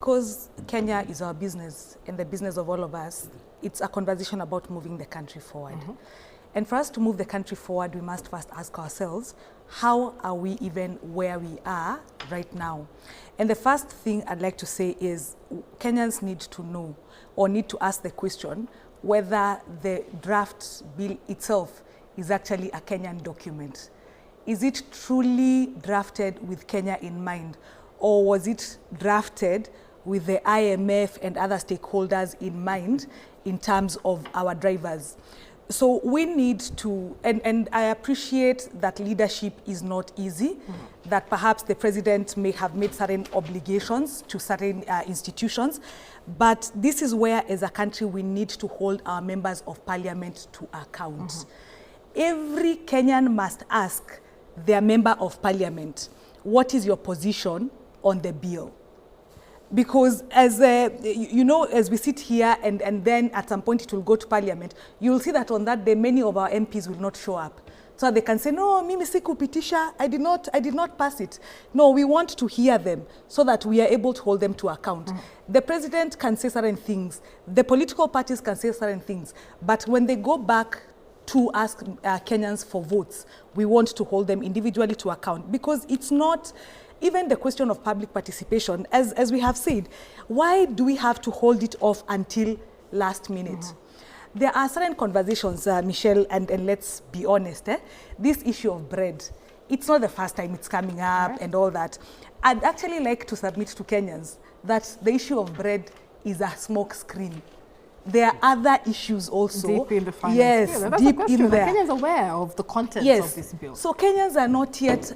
Because Kenya is our business and the business of all of us, it's a conversation about moving the country forward. And for us to move the country forward, we must first ask ourselves, how are we even where we are right now? And the first thing I'd like to say is Kenyans need to know or need to ask the question whether the draft bill itself is actually a Kenyan document. Is it truly drafted with Kenya in mind, or was it drafted with the IMF and other stakeholders in mind in terms of our drivers? So we need to, and I appreciate that leadership is not easy, that perhaps the president may have made certain obligations to certain institutions, but this is where, as a country, we need to hold our members of parliament to account. Every Kenyan must ask their member of parliament, what is your position on the bill? Because as you know, as we sit here and then at some point it will go to parliament, you'll see that on that day many of our MPs will not show up. So they can say, no, mimi sikupitisha, I did not pass it. No, we want to hear them so that we are able to hold them to account. The president can say certain things, the political parties can say certain things, but when they go back to ask Kenyans for votes, we want to hold them individually to account, because it's not even the question of public participation. As we have said, why do we have to hold it off until last minute? There are certain conversations, Michelle, and let's be honest, this issue of bread, it's not the first time it's coming up and all that. I'd actually like to submit to Kenyans that the issue of bread is a smoke screen. There are other issues also. Deep in the finance. Yes, yeah, deep in there. Are Kenyans aware of the contents of this bill? So Kenyans are not yet